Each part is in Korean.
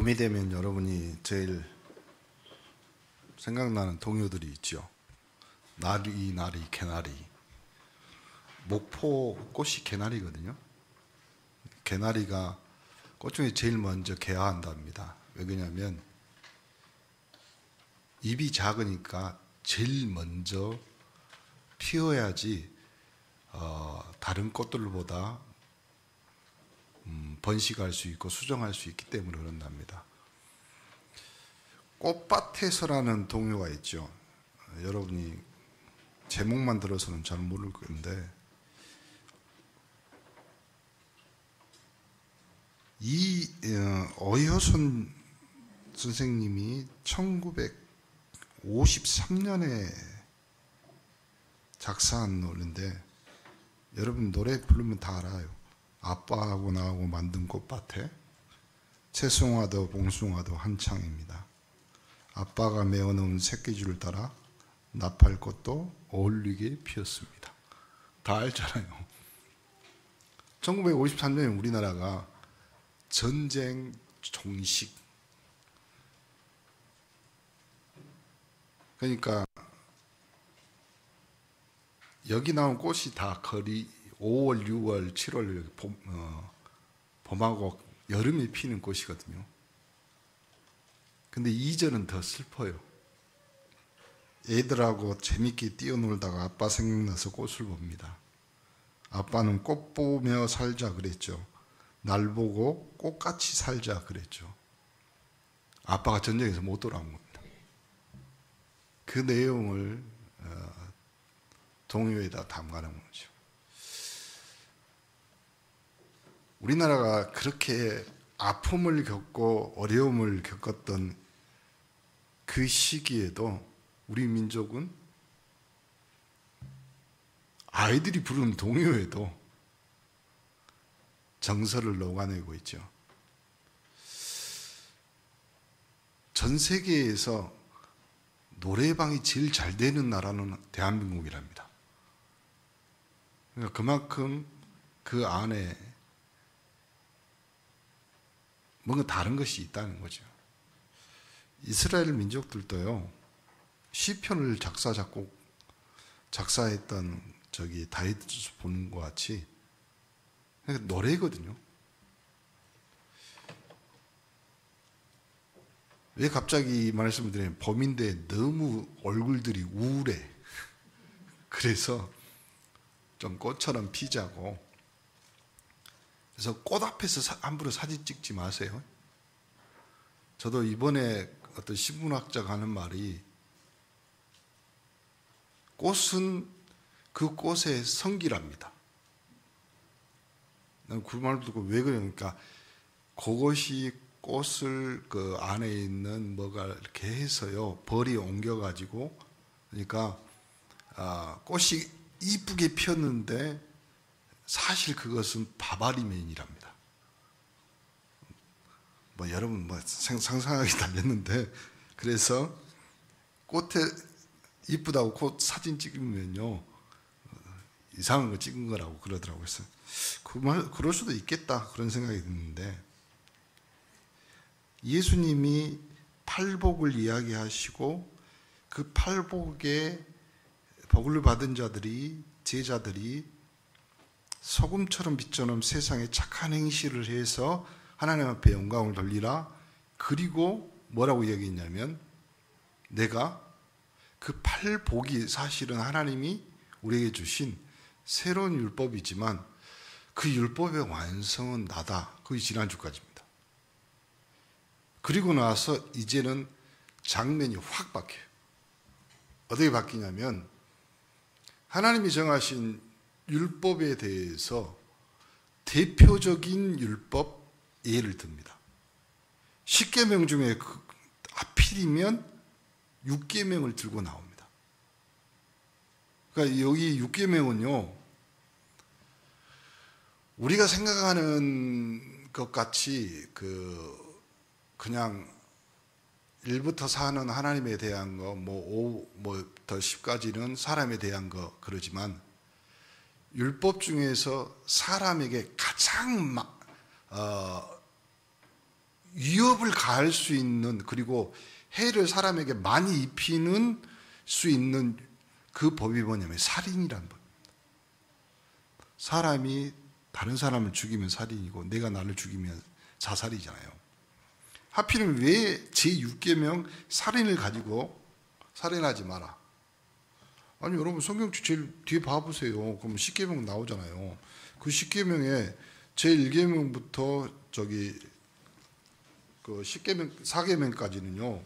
봄이 되면 여러분이 제일 생각나는 동요들이 있죠. 나리 나리 개나리. 목포 꽃이 개나리거든요. 개나리가 꽃 중에 제일 먼저 개화한답니다. 왜 그러냐면 입이 작으니까 제일 먼저 피어야지 다른 꽃들보다 번식할 수 있고 수정할 수 있기 때문에 그런답니다. 꽃밭에서라는 동요가 있죠. 여러분이 제목만 들어서는 잘 모를 건데 이 어효선 선생님이 1953년에 작사한 노래인데 여러분 노래 부르면 다 알아요. 아빠하고 나하고 만든 꽃밭에 채송화도 봉숭아도 한창입니다. 아빠가 메어놓은 새끼줄을 따라 나팔꽃도 어울리게 피었습니다. 다 알잖아요. 1953년에 우리나라가 전쟁 종식, 그러니까 여기 나온 꽃이 다 거리 5월, 6월, 7월 봄하고 여름에 피는 꽃이거든요. 근데 2절은 더 슬퍼요. 애들하고 재밌게 뛰어놀다가 아빠 생각나서 꽃을 봅니다. 아빠는 꽃 보며 살자 그랬죠. 날 보고 꽃같이 살자 그랬죠. 아빠가 전쟁에서 못 돌아온 겁니다. 그 내용을 동요에다 담가놓은 거죠. 우리나라가 그렇게 아픔을 겪고 어려움을 겪었던 그 시기에도 우리 민족은 아이들이 부르는 동요에도 정서를 녹아내고 있죠. 전 세계에서 노래방이 제일 잘 되는 나라는 대한민국이랍니다. 그러니까 그만큼 그 안에 뭔가 다른 것이 있다는 거죠. 이스라엘 민족들도요, 시편을 작사했던 다윗 보는 것 같이 노래거든요. 왜 갑자기 이 말씀을 드리냐면 봄인데 너무 얼굴들이 우울해. 그래서 좀 꽃처럼 피자고. 그래서 꽃 앞에서 함부로 사진 찍지 마세요. 저도 이번에 어떤 신문학자가 하는 말이 꽃은 그 꽃의 성기랍니다. 난 그 말 듣고 왜 그러니까 그것이 꽃을 그 안에 있는 뭐가 이렇게 해서요 벌이 옮겨가지고 그러니까 꽃이 이쁘게 피었는데 사실 그것은 바바리맨이랍니다. 뭐 여러분 상상하기 달렸는데 그래서 꽃에 이쁘다고 꽃 사진 찍으면요 이상한 거 찍은 거라고 그러더라고요. 그래서 그럴 수도 있겠다 그런 생각이 드는데 예수님이 팔복을 이야기하시고 그 팔복에 복을 받은 제자들이 소금처럼 빛처럼 세상에 착한 행실을 해서 하나님 앞에 영광을 돌리라. 그리고 뭐라고 얘기했냐면 내가 그 팔복이 사실은 하나님이 우리에게 주신 새로운 율법이지만 그 율법의 완성은 나다. 그게 지난주까지입니다. 그리고 나서 이제는 장면이 확 바뀌어요. 어떻게 바뀌냐면 하나님이 정하신 율법에 대해서 대표적인 율법 예를 듭니다. 10계명 중에 하필이면 6계명을 들고 나옵니다. 그러니까 여기 6계명은요 우리가 생각하는 것 같이 그냥 1부터 4는 하나님에 대한 거, 5부터 10까지는 사람에 대한 거 그러지만 율법 중에서 사람에게 가장 위협을 가할 수 있는, 그리고 해를 사람에게 많이 입히는 수 있는 그 법이 뭐냐면 살인이라는 법입니다. 사람이 다른 사람을 죽이면 살인이고 내가 나를 죽이면 자살이잖아요. 하필이면 왜 제6계명 살인을 가지고 살인하지 마라. 아니 여러분 성경책 제일 뒤에 봐보세요. 그럼 10계명 나오잖아요. 그 10계명에 제1계명부터 그 10계명, 4계명까지는요.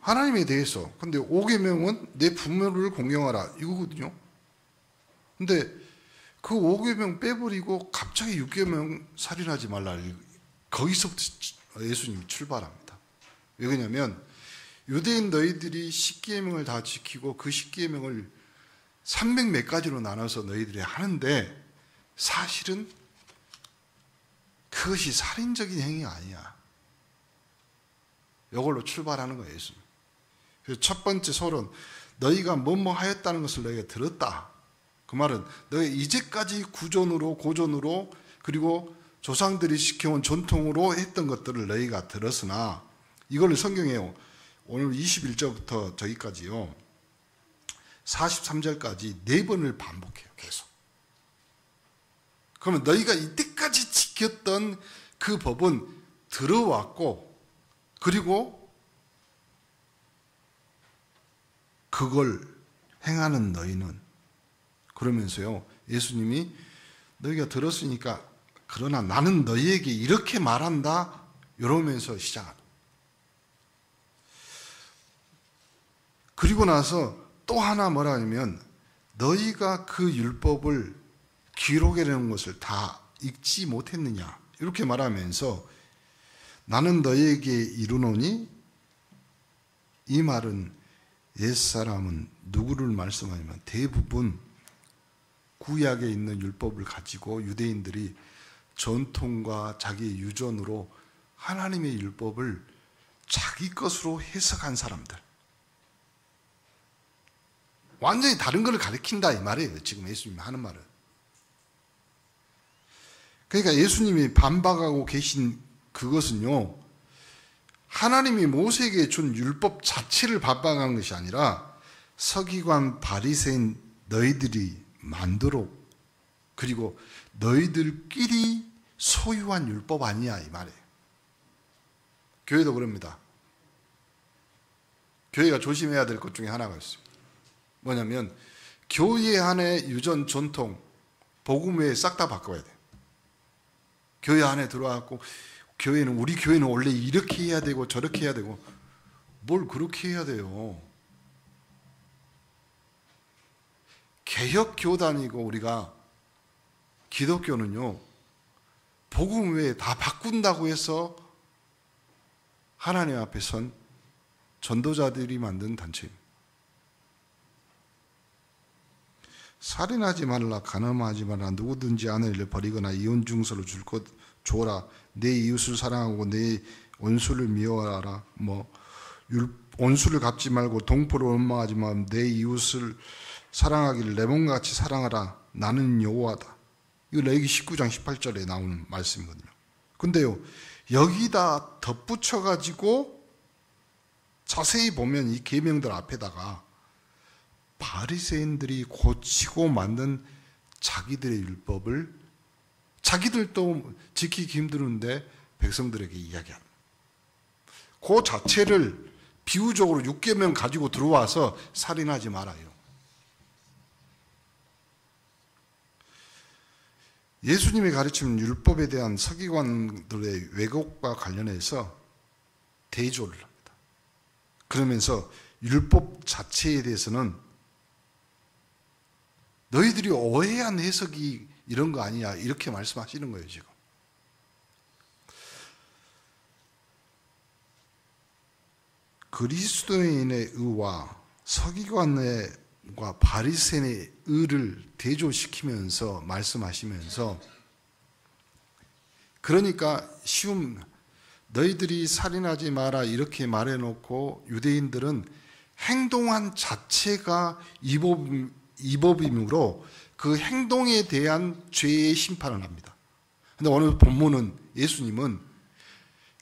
하나님에 대해서. 근데 5계명은 내 부모를 공경하라 이거거든요. 근데 그 5계명 빼버리고 갑자기 6계명 살인하지 말라. 거기서부터 예수님이 출발합니다. 왜 그러냐면 유대인 너희들이 10계명을 다 지키고 그 10계명을 300몇 가지로 나눠서 너희들이 하는데 사실은 그것이 살인적인 행위 아니야. 이걸로 출발하는 거예요, 예수님. 그래서 첫 번째 설은 너희가 뭐뭐 하였다는 것을 너희가 들었다. 그 말은 너희 이제까지 구전으로 고전으로 그리고 조상들이 지켜온 전통으로 했던 것들을 너희가 들었으나 이걸 성경에 오늘 21절부터 저기까지요 43절까지 4번을 반복해요. 계속. 그러면 너희가 이때까지 지켰던 그 법은 들어왔고 그리고 그걸 행하는 너희는 그러면서요 예수님이 너희가 들었으니까 그러나 나는 너희에게 이렇게 말한다 이러면서 시작합니다. 그리고 나서 또 하나 뭐라 하냐면 너희가 그 율법을 기록해 놓은 것을 다 읽지 못했느냐 이렇게 말하면서 나는 너희에게 이르노니 이 말은 옛사람은 누구를 말씀하냐면 대부분 구약에 있는 율법을 가지고 유대인들이 전통과 자기의 유전으로 하나님의 율법을 자기 것으로 해석한 사람들. 완전히 다른 걸 가르친다 이 말이에요. 지금 예수님이 하는 말은. 그러니까 예수님이 반박하고 계신 그것은요. 하나님이 모세에게 준 율법 자체를 반박한 것이 아니라 서기관 바리새인 너희들이 만들어 그리고 너희들끼리 소유한 율법 아니야 이 말이에요. 교회도 그럽니다. 교회가 조심해야 될 것 중에 하나가 있습니다. 뭐냐면 교회 안에 유전 전통 복음 외에 싹 다 바꿔야 돼요. 교회 안에 들어와갖고 교회는 우리 교회는 원래 이렇게 해야 되고 저렇게 해야 되고 뭘 그렇게 해야 돼요. 개혁 교단이고 우리가 기독교는요 복음 외에 다 바꾼다고 해서 하나님 앞에 선 전도자들이 만든 단체입니다. 살인하지 말라, 간음하지 말라, 누구든지 아내를 버리거나 이혼 증서를 줄 것 줘라, 내 이웃을 사랑하고 내 원수를 미워하라, 원수를 갚지 말고 동포를 원망하지 말고 내 이웃을 사랑하기를 내 몸같이 사랑하라, 나는 여호와다. 이거 레위기 19장 18절에 나오는 말씀이거든요. 근데요 여기다 덧붙여가지고 자세히 보면 이 계명들 앞에다가 바리새인들이 고치고 만든 자기들의 율법을 자기들도 지키기 힘드는데 백성들에게 이야기합니다. 그 자체를 비유적으로 6계명 가지고 들어와서 살인하지 말아요. 예수님이 가르치는 율법에 대한 서기관들의 왜곡과 관련해서 대조를 합니다. 그러면서 율법 자체에 대해서는 너희들이 오해한 해석이 이런 거 아니야 이렇게 말씀하시는 거예요. 지금 그리스도인의 의와 서기관과 바리새인의 의를 대조시키면서 말씀하시면서 그러니까 쉬운 너희들이 살인하지 마라 이렇게 말해놓고 유대인들은 행동한 자체가 이법이므로 그 행동에 대한 죄의 심판을 합니다. 그런데 오늘 본문은 예수님은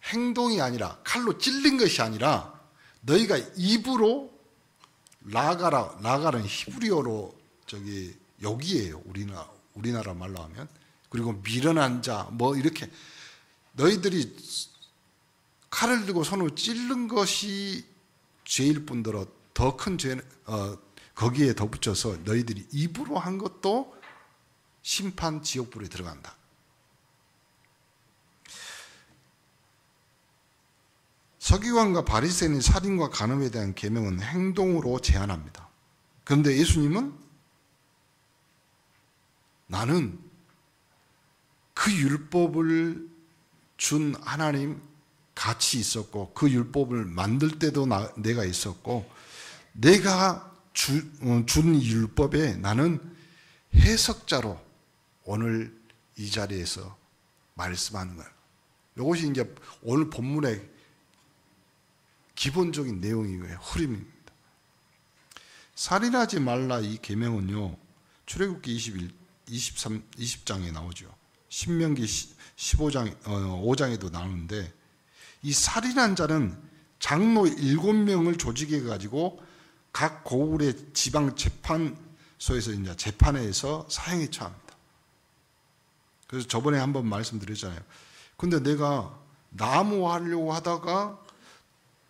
행동이 아니라 칼로 찔린 것이 아니라 너희가 입으로 라가는 히브리어로 욕이에요. 우리나라 말로 하면. 그리고 미련한 자 뭐 이렇게 너희들이 칼을 들고 손으로 찔른 것이 죄일 뿐더러 더 큰 죄, 거기에 덧붙여서 너희들이 입으로 한 것도 심판 지옥불에 들어간다. 서기관과 바리새인의 살인과 간음에 대한 계명은 행동으로 제한합니다. 그런데 예수님은 나는 그 율법을 준 하나님 같이 있었고 그 율법을 만들 때도 내가 있었고 내가 준 율법에 나는 해석자로 오늘 이 자리에서 말씀하는 거예요. 이것이 이제 오늘 본문의 기본적인 내용이고요. 흐름입니다. 살인하지 말라 이 계명은요. 출애굽기 20장에 나오죠. 신명기 5장에도 나오는데 이 살인한 자는 장로 7명을 조직해 가지고 각 고을의 지방 재판소에서 이제 재판에서 사형에 처합니다. 그래서 저번에 한번 말씀드렸잖아요. 근데 내가 나무 하려고 하다가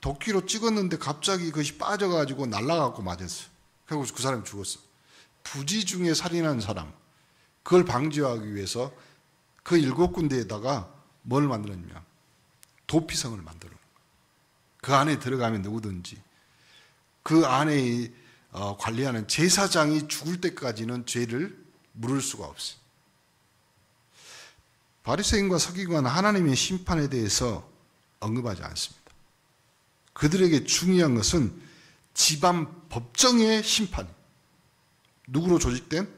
도끼로 찍었는데 갑자기 그것이 빠져가지고 날아가고 맞았어요. 그리고 그 사람이 죽었어. 부지 중에 살인한 사람, 그걸 방지하기 위해서 그 7군데에다가 뭘 만들었냐면 도피성을 만들어. 그 안에 들어가면 누구든지 그 안에 관리하는 제사장이 죽을 때까지는 죄를 물을 수가 없어요. 바리새인과 서기관은 하나님의 심판에 대해서 언급하지 않습니다. 그들에게 중요한 것은 집안 법정의 심판. 누구로 조직된?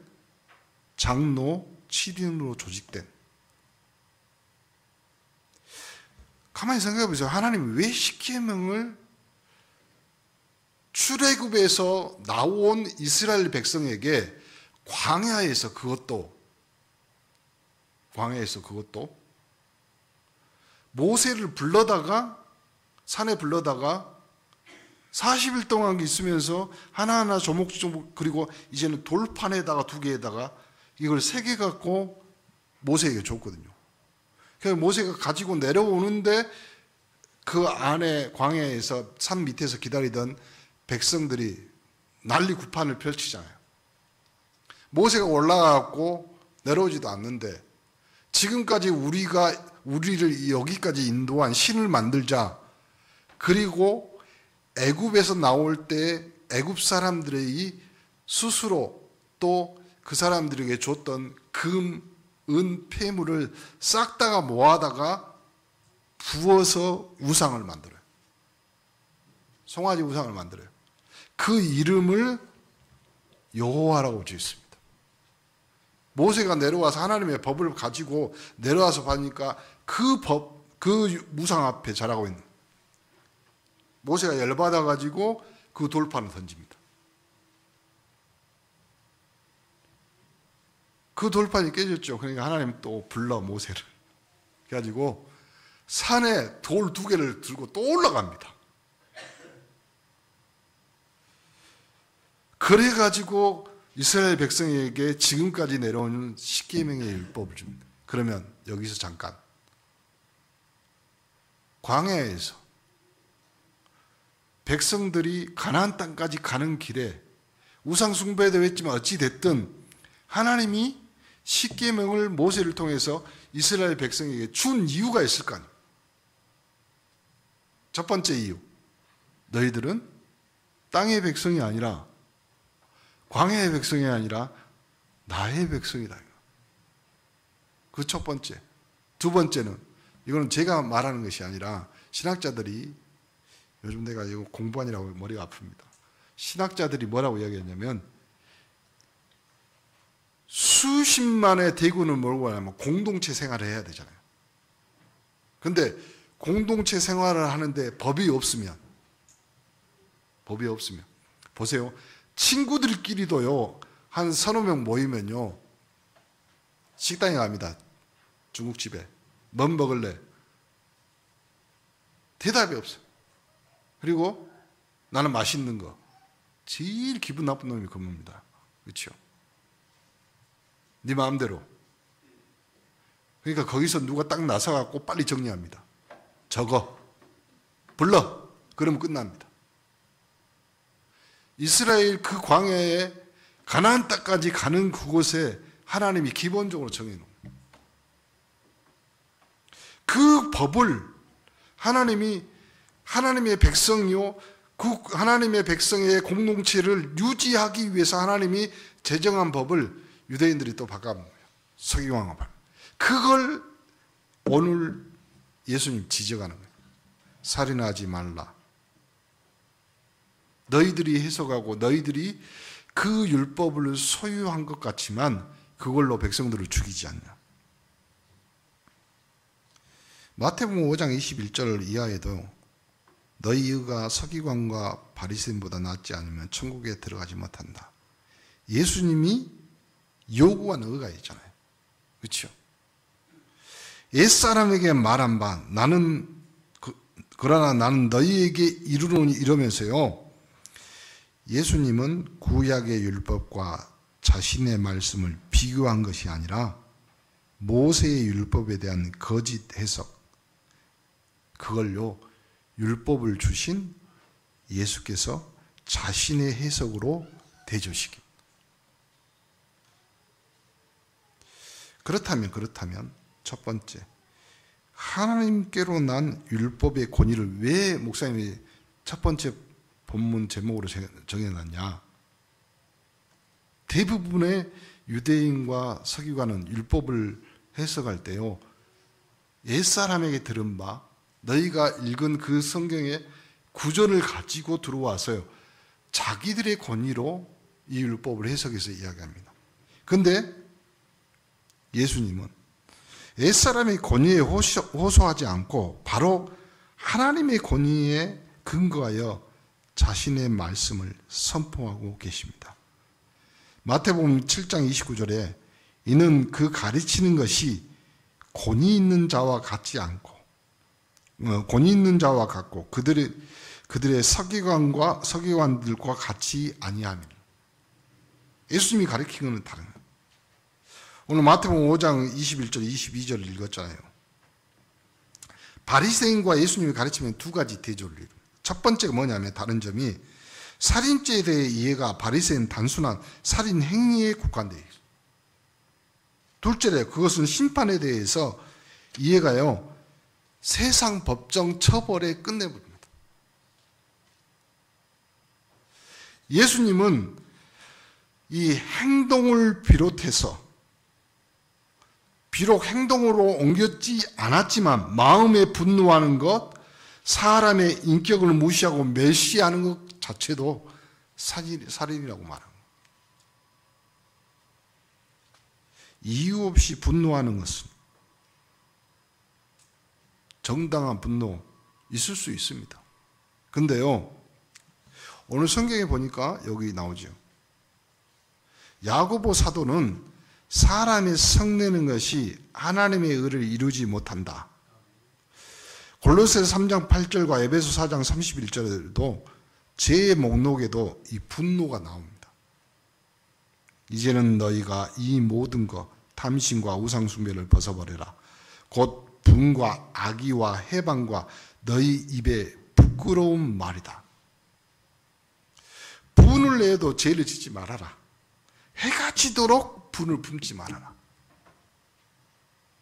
장로 7인으로 조직된. 가만히 생각해 보세요. 하나님이 왜 십계명을 출애굽에서 나온 이스라엘 백성에게 광야에서 그것도 모세를 불러다가 산에 불러다가 40일 동안 있으면서 하나하나 조목조목 그리고 이제는 돌판에다가 2개에다가 이걸 새겨갖고 모세에게 줬거든요. 그래서 모세가 가지고 내려오는데 그 안에 광야에서 산 밑에서 기다리던 백성들이 난리 구판을 펼치잖아요. 모세가 올라가고 내려오지도 않는데 지금까지 우리를 여기까지 인도한 신을 만들자. 그리고 애굽에서 나올 때 애굽 사람들의 스스로 또 그 사람들에게 줬던 금, 은, 폐물을 싹 다가 모아다가 부어서 우상을 만들어요. 송아지 우상을 만들어요. 그 이름을 여호와라고 지었습니다. 모세가 내려와서 하나님의 법을 가지고 내려와서 보니까 그 우상 앞에 자라고 있는 모세가 열받아 가지고 그 돌판을 던집니다. 그 돌판이 깨졌죠. 그러니까 하나님 또 불러 모세를. 그래가지고 산에 돌 2개를 들고 또 올라갑니다. 그래가지고 이스라엘 백성에게 지금까지 내려오는 십계명의 율법을 줍니다. 그러면 여기서 잠깐 광야에서 백성들이 가나안 땅까지 가는 길에 우상 숭배도 했지만 어찌 됐든 하나님이 십계명을 모세를 통해서 이스라엘 백성에게 준 이유가 있을 거 아니에요. 첫 번째 이유, 너희들은 땅의 백성이 아니라 광야의 백성이 아니라 나의 백성이다. 그 첫 번째. 두 번째는 이거는 제가 말하는 것이 아니라 신학자들이 요즘 내가 이거 공부하느라고 머리가 아픕니다. 신학자들이 뭐라고 이야기했냐면 수십만의 대군을 몰고 가려면 공동체 생활을 해야 되잖아요. 근데 공동체 생활을 하는데 법이 없으면 보세요. 친구들끼리도요 한 서너 명 모이면요 식당에 갑니다. 중국집에 뭐 먹을래? 대답이 없어요. 그리고 나는 맛있는 거. 제일 기분 나쁜 놈이 그겁니다. 그렇죠? 네 마음대로. 그러니까 거기서 누가 딱 나서갖고 빨리 정리합니다. 적어. 불러. 그러면 끝납니다. 이스라엘 그 광야에 가나안 땅까지 가는 그곳에 하나님이 기본적으로 정해놓은 그 법을 하나님의 백성이요, 그 하나님의 백성의 공동체를 유지하기 위해서 하나님이 제정한 법을 유대인들이 또 바꿔본 거예요. 서기관과 그걸 오늘 예수님 지적하는 거예요. 살인하지 말라. 너희들이 해석하고 너희들이 그 율법을 소유한 것 같지만 그걸로 백성들을 죽이지 않냐. 마태복음 5장 21절 이하에도 너희 의가 서기관과 바리새인보다 낫지 않으면 천국에 들어가지 못한다. 예수님이 요구한 의가 있잖아요. 그렇죠? 옛사람에게 말한 바 그러나 나는 너희에게 이르노니 이러면서요. 예수님은 구약의 율법과 자신의 말씀을 비교한 것이 아니라 모세의 율법에 대한 거짓 해석, 그걸요 율법을 주신 예수께서 자신의 해석으로 대조시킵니다. 그렇다면 첫 번째, 하나님께로 난 율법의 권위를 왜 목사님이 첫 번째 본문 제목으로 정해놨냐? 대부분의 유대인과 서기관은 율법을 해석할 때요, 옛사람에게 들은 바, 너희가 읽은 그 성경의 구절을 가지고 들어와서요, 자기들의 권위로 이 율법을 해석해서 이야기합니다. 그런데 예수님은 옛사람의 권위에 호소하지 않고 바로 하나님의 권위에 근거하여 자신의 말씀을 선포하고 계십니다. 마태복음 7장 29절에 이는 그 가르치는 것이 권위 있는 자와 같지 않고 권위 있는 자와 같고 그들의 서기관들과 같이 아니하며, 예수님이 가르치는 것은 다른 거예요. 오늘 마태복음 5장 21절 22절을 읽었잖아요. 바리새인과 예수님이 가르치면 두 가지 대조를 이룹니다. 첫 번째가 뭐냐면 다른 점이 살인죄에 대해 이해가 바리새인 단순한 살인 행위에 국한되어 있어요. 둘째로 그것은 심판에 대해서 이해가요 세상 법정 처벌에 끝내버립니다. 예수님은 이 행동을 비롯해서 비록 행동으로 옮겼지 않았지만 마음에 분노하는 것, 사람의 인격을 무시하고 멸시하는 것 자체도 살인이라고 말합니다. 이유 없이 분노하는 것은 정당한 분노 있을 수 있습니다. 근데요, 오늘 성경에 보니까 여기 나오죠. 야고보 사도는 사람의 성내는 것이 하나님의 의를 이루지 못한다. 골로새서 3장 8절과 에베소 4장 31절에도 제 목록에도 이 분노가 나옵니다. 이제는 너희가 이 모든 것 탐심과 우상숭배를 벗어버려라. 곧 분과 악의와 해방과 너희 입에 부끄러운 말이다. 분을 내도 죄를 짓지 말아라. 해가 지도록 분을 품지 말아라.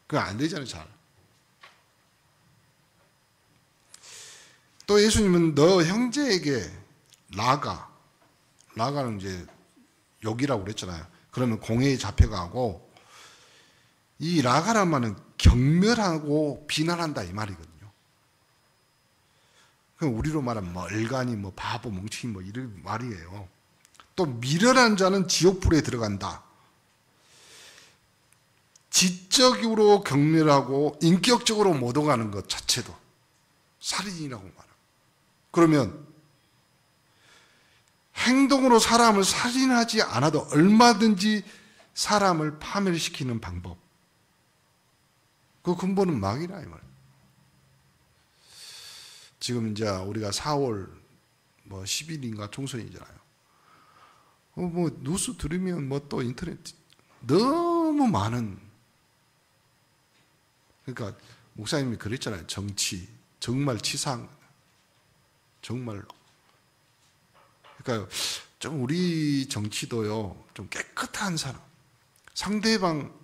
그거 안 되잖아요, 잘. 또 예수님은 너 형제에게 라가는 이제 욕이라고 그랬잖아요. 그러면 공회에 잡혀가고, 이 라가란 말은 경멸하고 비난한다 이 말이거든요. 그럼 우리로 말하면 얼간이 바보 멍청이 이런 말이에요. 또 미련한 자는 지옥불에 들어간다. 지적으로 경멸하고 인격적으로 모독하는 것 자체도 살인이라고 말합니다. 그러면 행동으로 사람을 살인하지 않아도 얼마든지 사람을 파멸시키는 방법, 그 근본은 마귀라 이 말이에요. 지금 이제 우리가 4월 10일인가 총선이잖아요. 뉴스 들으면 또 인터넷 너무 많은, 그러니까 목사님이 그랬잖아요. 정치 정말 치사한, 정말로. 그러니까 좀 우리 정치도요, 좀 깨끗한 사람, 상대방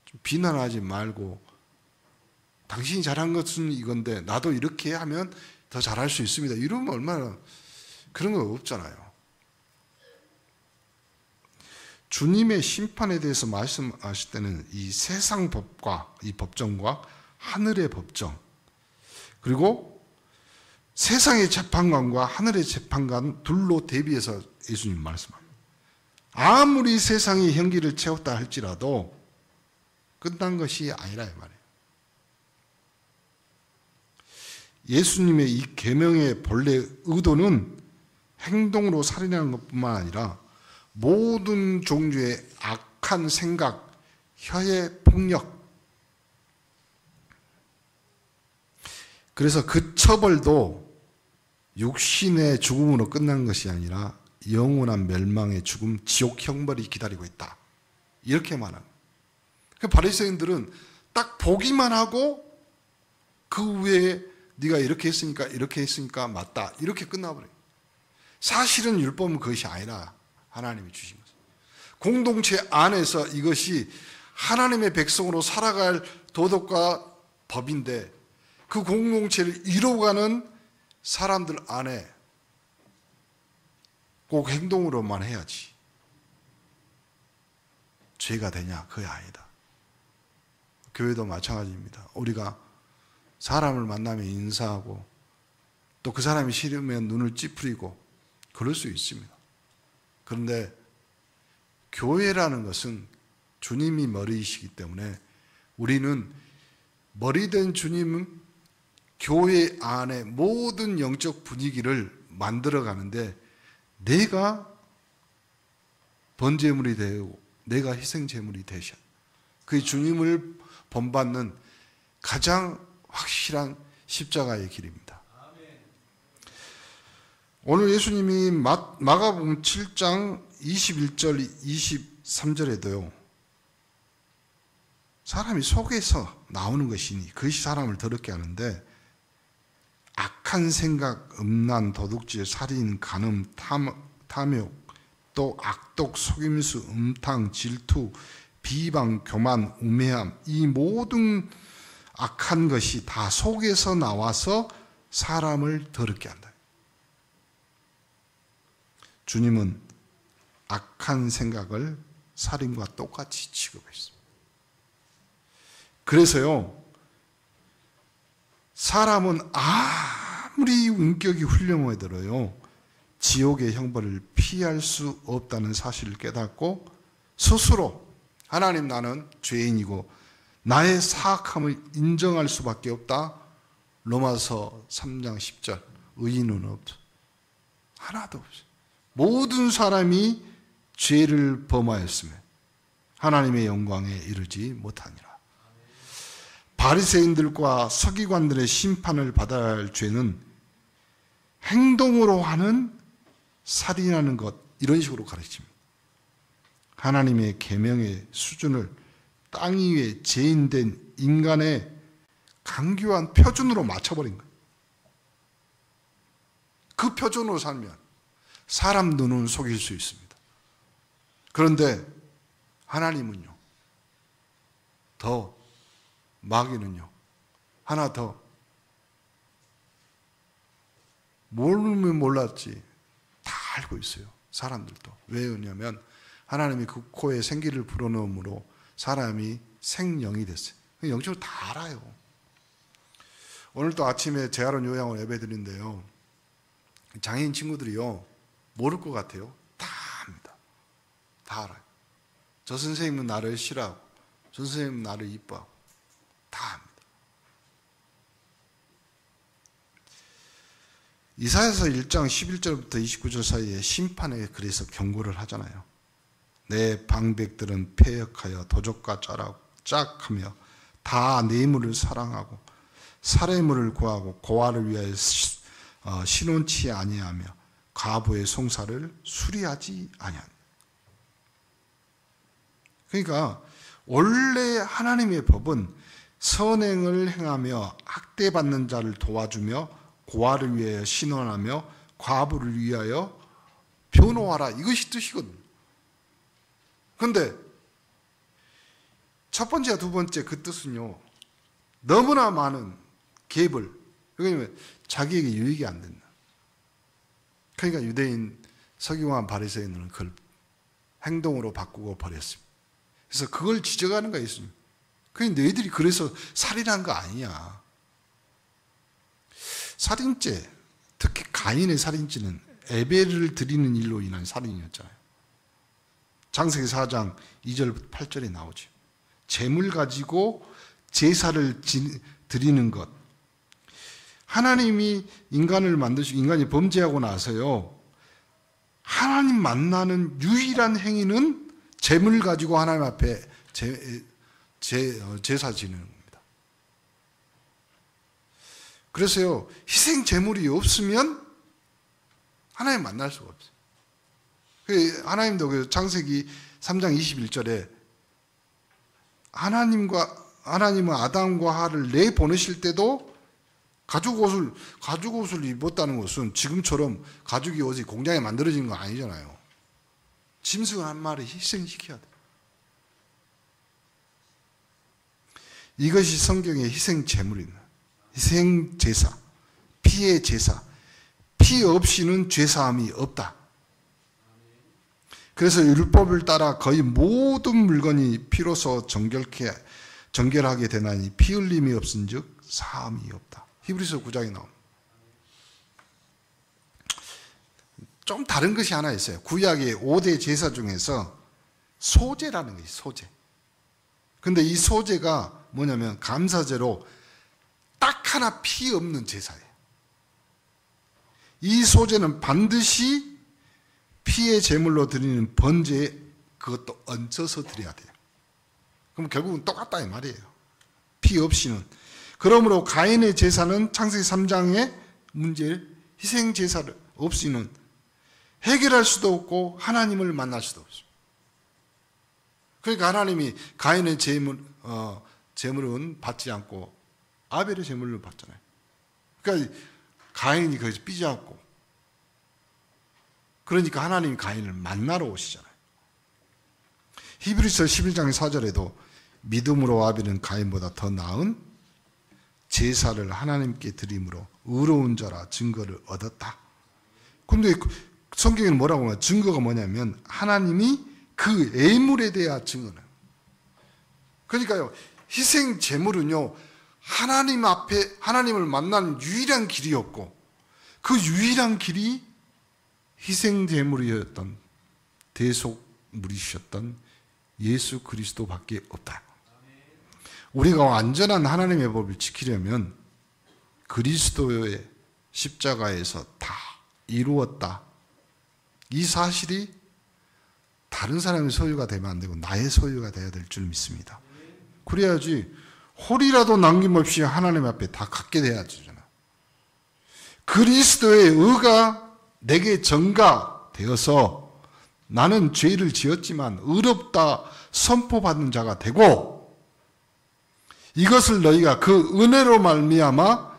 좀 비난하지 말고, 당신이 잘한 것은 이건데 나도 이렇게 하면 더 잘할 수 있습니다, 이러면 얼마나, 그런 거 없잖아요. 주님의 심판에 대해서 말씀하실 때는 이 세상 법과 이 법정과 하늘의 법정, 그리고 세상의 재판관과 하늘의 재판관 둘로 대비해서 예수님 말씀합니다. 아무리 세상이 형기를 채웠다 할지라도 끝난 것이 아니라 이 말이에요. 예수님의 이 계명의 본래 의도는 행동으로 살인하는 것뿐만 아니라 모든 종류의 악한 생각, 혀의 폭력, 그래서 그 처벌도 육신의 죽음으로 끝난 것이 아니라 영원한 멸망의 죽음, 지옥 형벌이 기다리고 있다, 이렇게 말합니다. 그 바리새인들은 딱 보기만 하고 그 외에 네가 이렇게 했으니까 맞다, 이렇게 끝나버려요. 사실은 율법은 그것이 아니라 하나님이 주신 것입니다. 공동체 안에서 이것이 하나님의 백성으로 살아갈 도덕과 법인데, 그 공동체를 이루어가는 사람들 안에 꼭 행동으로만 해야지 죄가 되냐? 그게 아니다. 교회도 마찬가지입니다. 우리가 사람을 만나면 인사하고 또 그 사람이 싫으면 눈을 찌푸리고 그럴 수 있습니다. 그런데 교회라는 것은 주님이 머리이시기 때문에 우리는 머리된 주님은 교회 안에 모든 영적 분위기를 만들어 가는데, 내가 번제물이 되고 내가 희생제물이 되셔, 그 주님을 본받는 가장 확실한 십자가의 길입니다. 오늘 예수님이 마가복음 7장 21절 23절에도요 사람이 속에서 나오는 것이니 그것이 사람을 더럽게 하는데, 악한 생각, 음란, 도둑질, 살인, 간음, 탐욕, 또 악독, 속임수, 음탕, 질투, 비방, 교만, 우매함, 이 모든 악한 것이 다 속에서 나와서 사람을 더럽게 한다. 주님은 악한 생각을 살인과 똑같이 취급했습니다. 그래서요, 사람은 아무리 인격이 훌륭하더라도 지옥의 형벌을 피할 수 없다는 사실을 깨닫고 스스로 하나님, 나는 죄인이고 나의 사악함을 인정할 수밖에 없다. 로마서 3장 10절, 의인은 없어, 하나도 없어. 모든 사람이 죄를 범하였으며 하나님의 영광에 이르지 못하니라. 바리새인들과 서기관들의 심판을 받아야 할 죄는 행동으로 하는 살인하는 것, 이런 식으로 가르칩니다. 하나님의 계명의 수준을 땅 위에 죄인된 인간의 강교한 표준으로 맞춰버린 거예요. 그 표준으로 살면 사람 눈은 속일 수 있습니다. 그런데 하나님은요, 더, 마귀는요, 하나 더, 모르면 몰랐지 다 알고 있어요. 사람들도. 왜냐하면 하나님이 그 코에 생기를 불어넣음으로 사람이 생명이 됐어요. 영적으로 다 알아요. 오늘도 아침에 재활원 요양원 예배드린데요, 장애인 친구들이요 모를 것 같아요. 다 압니다. 다 알아요. 저 선생님은 나를 싫어하고 저 선생님은 나를 이뻐하고 다 압니다. 이사야서 1장 11절부터 29절 사이에 심판에 그래서 경고를 하잖아요. 내 방백들은 패역하여 도적과 짝하며 다 뇌물을 사랑하고 사례물을 구하고 고아를 위하여 신혼치 아니하며 과부의 송사를 수리하지 아니하니. 그러니까 원래 하나님의 법은 선행을 행하며 학대받는 자를 도와주며 고아를 위하여 신원하며 과부를 위하여 변호하라, 이것이 뜻이거든요. 그런데 첫 번째와 두 번째 그 뜻은요, 너무나 많은 갭을, 왜냐하면 자기에게 유익이 안 된다. 그러니까 유대인 서기관 바리새인들은 그걸 행동으로 바꾸고 버렸습니다. 그래서 그걸 지적하는 거예요. 그게 너희들이 그래서 살인한 거 아니냐. 살인죄, 특히 가인의 살인죄는 에벨을 드리는 일로 인한 살인이었잖아요. 창세기 4장 2절 8절에 나오죠. 재물 가지고 제사를 드리는 것. 하나님이 인간을 만드시고 인간이 범죄하고 나서요, 하나님 만나는 유일한 행위는 재물 가지고 하나님 앞에 제사 지내는 겁니다. 그래서요, 희생 제물이 없으면 하나님 만날 수가 없어요. 하나님도 창세기 3장 21절에 하나님은 아담과 하와를 내보내실 때도 가죽 옷을 입었다는 것은 지금처럼 가죽이 옷이 공장에 만들어지는 건 아니잖아요. 짐승 한 마리 희생시켜야 돼. 이것이 성경의 희생 제물입니다. 희생 제사, 피의 제사. 피 없이는 죄사함이 없다. 그래서 율법을 따라 거의 모든 물건이 피로서 정결하게 되나니 피 흘림이 없은즉 사함이 없다. 히브리서 9장에 나옵니다. 좀 다른 것이 하나 있어요. 구약의 5대 제사 중에서 소제라는 것이 소제. 근데 이 소제가 뭐냐면 감사제로 딱 하나 피 없는 제사예요. 이 소제는 반드시 피의 제물로 드리는 번제에 그것도 얹어서 드려야 돼요. 그럼 결국은 똑같다 이 말이에요. 피 없이는. 그러므로 가인의 제사는 창세기 3장의 문제를 희생 제사를 없이는 해결할 수도 없고 하나님을 만날 수도 없습니다. 그러니까 하나님이 가인의 제물은 받지 않고 아벨의 제물을 받잖아요. 그러니까 가인이 거기서 삐져갖고, 그러니까 하나님이 가인을 만나러 오시잖아요. 히브리서 11장 4절에도 믿음으로 아벨은 가인보다 더 나은 제사를 하나님께 드림으로 의로운 자라 증거를 얻었다. 근데 성경에는 뭐라고 하냐? 증거가 뭐냐면 하나님이 그 애물에 대한 증거는. 그러니까요, 희생 제물은요, 하나님 앞에 하나님을 만나는 유일한 길이었고, 그 유일한 길이 희생 제물이었던 대속물이셨던 예수 그리스도밖에 없다. 우리가 완전한 하나님의 법을 지키려면 그리스도의 십자가에서 다 이루었다. 이 사실이 다른 사람의 소유가 되면 안 되고 나의 소유가 되어야 될 줄 믿습니다. 그래야지 홀이라도 남김없이 하나님 앞에 다 갖게 돼야지. 그리스도의 의가 내게 전가되어서 나는 죄를 지었지만 의롭다 선포받는 자가 되고, 이것을 너희가 그 은혜로 말미암아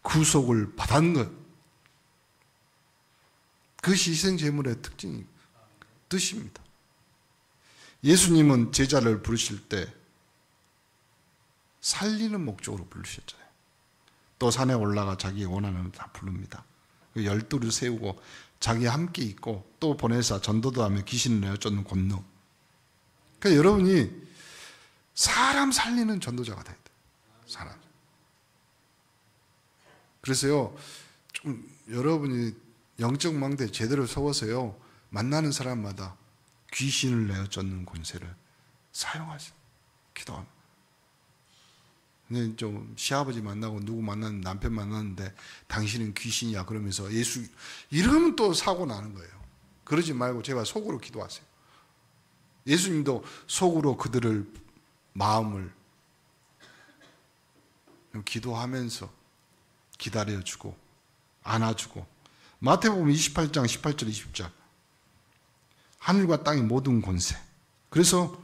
구속을 받은 것. 그것이 희생제물의 뜻입니다. 예수님은 제자를 부르실 때 살리는 목적으로 부르셨잖아요. 또 산에 올라가 자기 원하는 다 부릅니다. 12를 세우고 자기 함께 있고 또 보내사 전도도 하며 귀신을 내어 쫓는 권능. 그러니까 여러분이 사람 살리는 전도자가 돼야 돼요. 사람. 그래서요, 좀 여러분이 영적 망대에 제대로 서워서요, 만나는 사람마다 귀신을 내어 쫓는 권세를 사용하세요. 기도합니다. 근데 좀 시아버지 만나고 누구 만났는데 남편 만났는데 당신은 귀신이야 그러면서 예수 이러면 또 사고 나는 거예요. 그러지 말고 제발 속으로 기도하세요. 예수님도 속으로 그들을 마음을 기도하면서 기다려주고 안아주고. 마태복음 28장 18절 20절 하늘과 땅의 모든 권세. 그래서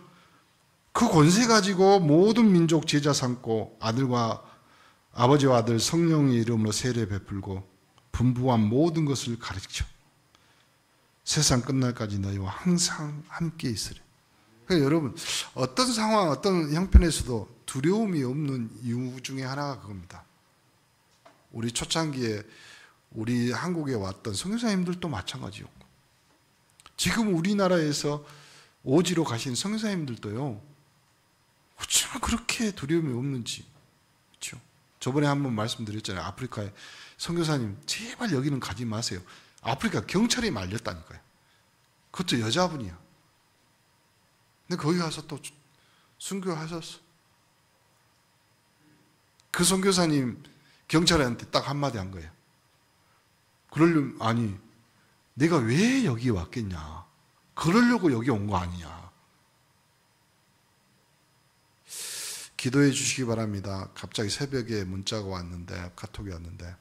그 권세 가지고 모든 민족 제자 삼고 아버지와 아들 성령의 이름으로 세례 베풀고 분부한 모든 것을 가르쳐 세상 끝날까지 너희와 항상 함께 있으리. 그러니까 여러분, 어떤 상황, 어떤 형편에서도 두려움이 없는 이유 중에 하나가 그겁니다. 우리 초창기에 우리 한국에 왔던 선교사님들도 마찬가지였고, 지금 우리나라에서 오지로 가신 선교사님들도요, 어쩌면 그렇게 두려움이 없는지. 그렇죠? 저번에 한번 말씀드렸잖아요. 아프리카에 선교사님 제발 여기는 가지 마세요. 아프리카 경찰이 말렸다니까요. 그것도 여자분이야. 근데 거기 가서 또 순교하셨어. 그 선교사님 경찰한테 딱 한마디 한 거예요. 그러려면, 아니, 내가 왜 여기 왔겠냐. 그러려고 여기 온 거 아니냐. 기도해 주시기 바랍니다. 갑자기 새벽에 문자가 왔는데, 카톡이 왔는데,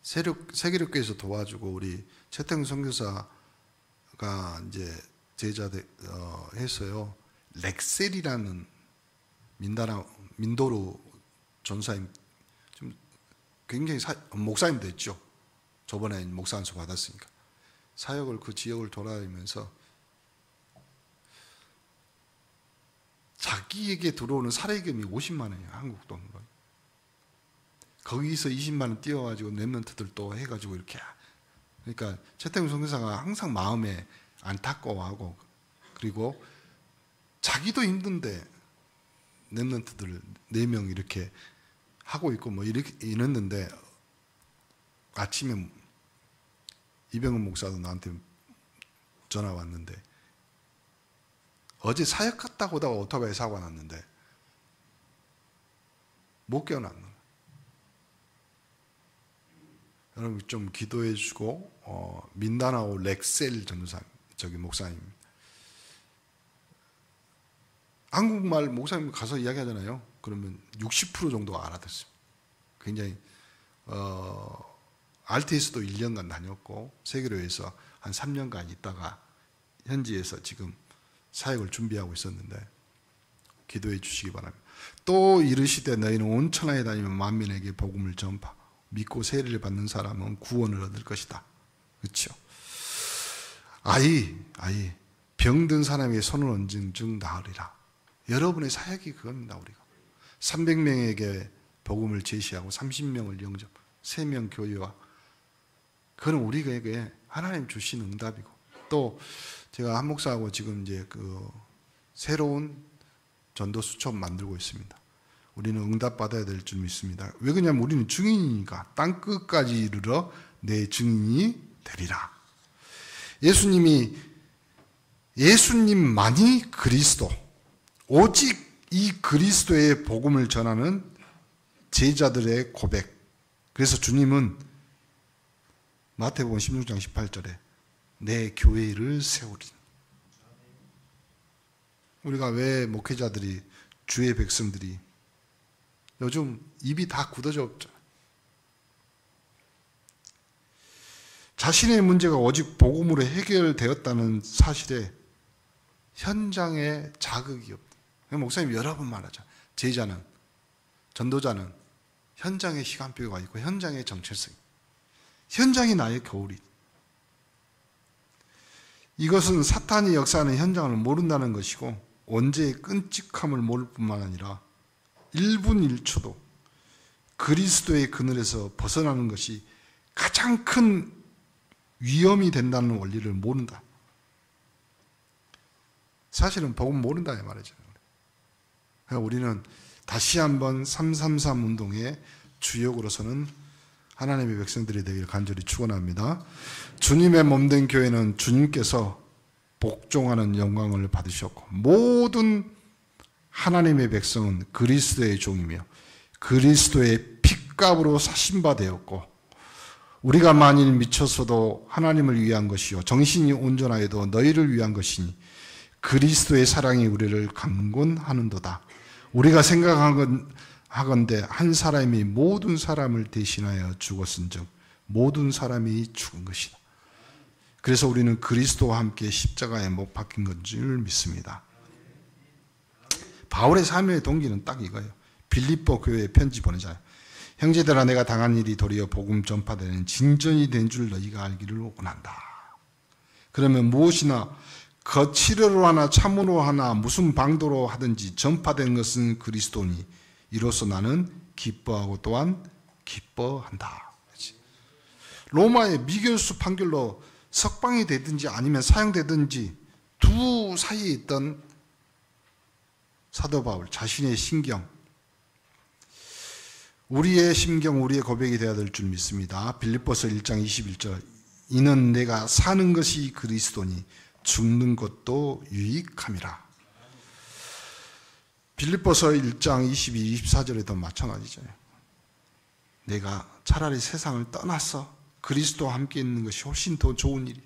세계력교에서 도와주고 우리 최태웅 선교사가 이제 제자 해서요, 렉셀이라는 민도루 전사님, 좀 굉장히 목사님 됐죠. 저번에 목사 안수 받았으니까. 사역을 그 지역을 돌아다니면서 자기에게 들어오는 사례금이 50만 원이에요. 한국 돈으로. 거기서 20만 원 띄워가지고 랩런트들 또 해가지고 이렇게. 그러니까 최태웅 선교사가 항상 마음에 안타까워하고, 그리고 자기도 힘든데 랩런트들 4명 이렇게 하고 있고 뭐 이렇게 이랬는데, 아침에 이병헌 목사도 나한테 전화 왔는데, 어제 사역 갔다 오다가 오토바이 사고 났는데 못 깨어났는 거예요. 여러분 좀 기도해 주고, 민다나오 렉셀 전도사 저기 목사님, 한국말 목사님 가서 이야기하잖아요. 그러면 60% 정도가 알아듣습니다. 굉장히 RTS도 1년간 다녔고 세계로에서 한 3년간 있다가 현지에서 지금 사역을 준비하고 있었는데, 기도해 주시기 바랍니다. 또 이르시되 너희는 온 천하에 다니며 만민에게 복음을 전파, 믿고 세례를 받는 사람은 구원을 얻을 것이다. 그렇죠? 아이 병든 사람에게 손을 얹은 즉 나으리라. 여러분의 사역이 그겁니다. 우리가 300명에게 복음을 제시하고 30명을 영접, 3명 교회와, 그건 우리에게 하나님 주신 응답이고, 또 제가 한 목사하고 지금 이제 그 새로운 전도 수첩 만들고 있습니다. 우리는 응답 받아야 될 줄 믿습니다. 왜 그러냐면 우리는 증인이니까. 땅 끝까지 이르러 내 증인이 되리라. 예수님만이 그리스도, 오직 이 그리스도의 복음을 전하는 제자들의 고백. 그래서 주님은 마태복음 16장 18절에 내 교회를 세우리. 우리가 왜 목회자들이, 주의 백성들이 요즘 입이 다 굳어져 없죠. 자신의 문제가 오직 복음으로 해결되었다는 사실에 현장에 자극이 없다. 목사님 여러 번 말하죠. 제자는, 전도자는 현장에 시간표가 있고 현장의 정체성, 현장이 나의 거울이. 이것은 사탄이 역사하는 현장을 모른다는 것이고, 언제의 끔찍함을 모를 뿐만 아니라 1분 1초도 그리스도의 그늘에서 벗어나는 것이 가장 큰 위험이 된다는 원리를 모른다. 사실은 복음 모른다 이 말이죠. 그러니까 우리는 다시 한번 333 운동의 주역으로서는 하나님의 백성들이 되기를 간절히 축원합니다. 주님의 몸된 교회는 주님께서 복종하는 영광을 받으셨고, 모든 하나님의 백성은 그리스도의 종이며 그리스도의 핏값으로 사신 바 되었고, 우리가 만일 미쳤어도 하나님을 위한 것이요 정신이 온전하여도 너희를 위한 것이니 그리스도의 사랑이 우리를 강권하는도다. 우리가 생각하는 하건대 한 사람이 모든 사람을 대신하여 죽었은즉 모든 사람이 죽은 것이다. 그래서 우리는 그리스도와 함께 십자가에 못 박힌 건 줄 믿습니다. 바울의 사명의 동기는 딱 이거예요. 빌립보 교회에 편지 보내잖아요. 형제들아, 내가 당한 일이 도리어 복음 전파되는 진전이 된 줄 너희가 알기를 원한다. 그러면 무엇이나 거칠어로 하나 참으로 하나 무슨 방도로 하든지 전파된 것은 그리스도니 이로써 나는 기뻐하고 또한 기뻐한다. 로마의 미결수 판결로 석방이 되든지 아니면 사형되든지 두 사이에 있던 사도 바울 자신의 심경, 우리의 심경, 우리의 고백이 되어야 될 줄 믿습니다. 빌립보서 1장 21절, 이는 내가 사는 것이 그리스도니 죽는 것도 유익함이라. 빌립보서 1장 22, 24절에도 마찬가지잖아요. 내가 차라리 세상을 떠나서 그리스도와 함께 있는 것이 훨씬 더 좋은 일이.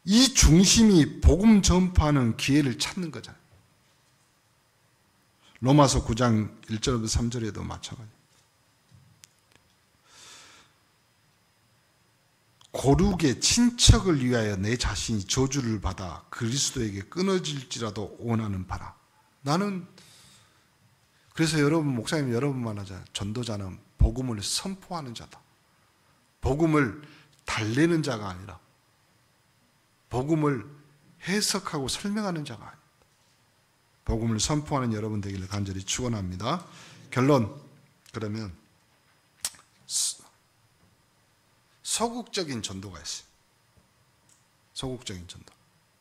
이 중심이 복음 전파하는 기회를 찾는 거잖아요. 로마서 9장 1절부터 3절에도 마찬가지. 고륙의 친척을 위하여 내 자신이 저주를 받아 그리스도에게 끊어질지라도 원하는 바라. 나는 그래서 여러분, 목사님 여러분 말하잖아요. 전도자는 복음을 선포하는 자다. 복음을 달래는 자가 아니라 복음을 해석하고 설명하는 자가 아니다. 복음을 선포하는 여러분 되기를 간절히 축원합니다. 결론, 그러면 소극적인 전도가 있어요. 소극적인 전도.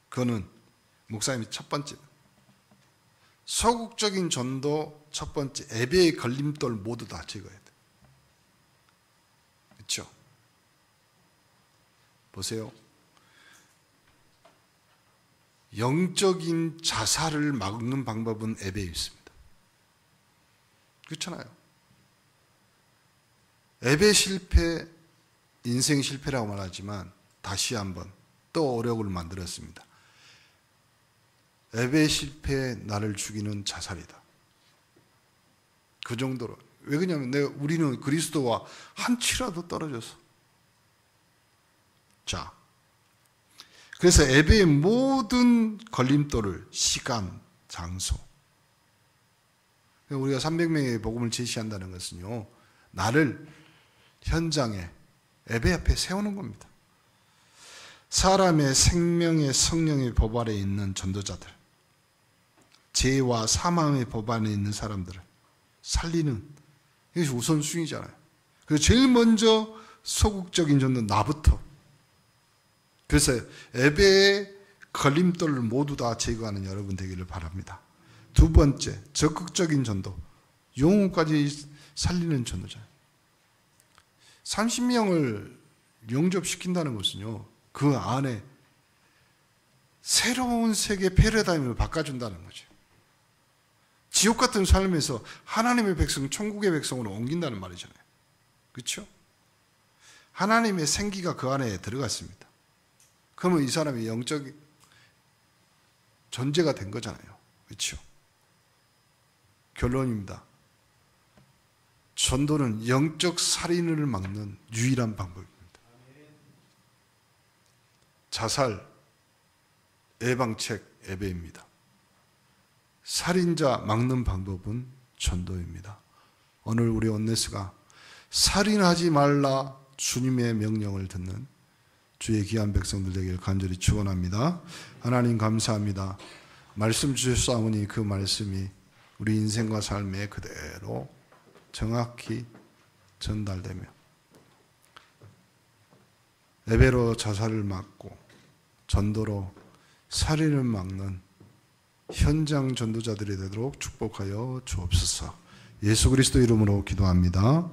그거는 목사님이 첫 번째. 소극적인 전도 첫 번째, 예배의 걸림돌 모두 다 제거해야 돼. 그렇죠? 보세요. 영적인 자살을 막는 방법은 예배에 있습니다. 그렇잖아요. 예배 실패, 인생 실패라고 말하지만 다시 한번 또 어려움을 만들었습니다. 예배 실패에 나를 죽이는 자살이다. 그 정도로. 왜 그러냐면 우리는 그리스도와 한 치라도 떨어져서. 자, 그래서 예배의 모든 걸림돌을 시간, 장소. 우리가 300명의 복음을 제시한다는 것은요, 나를 현장에 예배 앞에 세우는 겁니다. 사람의 생명의 성령의 법 아래 있는 전도자들, 죄와 사망의 법 안에 있는 사람들을 살리는, 이것이 우선순위잖아요. 그래서 제일 먼저 소극적인 전도 나부터. 그래서 예배의 걸림돌을 모두 다 제거하는 여러분 되기를 바랍니다. 두 번째, 적극적인 전도. 영혼까지 살리는 전도자. 30명을 영접시킨다는 것은요, 그 안에 새로운 세계 패러다임을 바꿔준다는 거죠. 지옥 같은 삶에서 하나님의 백성, 천국의 백성으로 옮긴다는 말이잖아요. 그렇죠? 하나님의 생기가 그 안에 들어갔습니다. 그러면 이 사람이 영적 존재가 된 거잖아요. 그렇죠? 결론입니다. 전도는 영적 살인을 막는 유일한 방법입니다. 자살 예방책 예배입니다. 살인자 막는 방법은 전도입니다. 오늘 우리 온네스가 살인하지 말라 주님의 명령을 듣는 주의 귀한 백성들 되기를 간절히 축원합니다. 하나님 감사합니다. 말씀 주셨사오니 그 말씀이 우리 인생과 삶에 그대로 정확히 전달되며 예배로 자살을 막고 전도로 살인을 막는 현장 전도자들이 되도록 축복하여 주옵소서. 예수 그리스도 이름으로 기도합니다.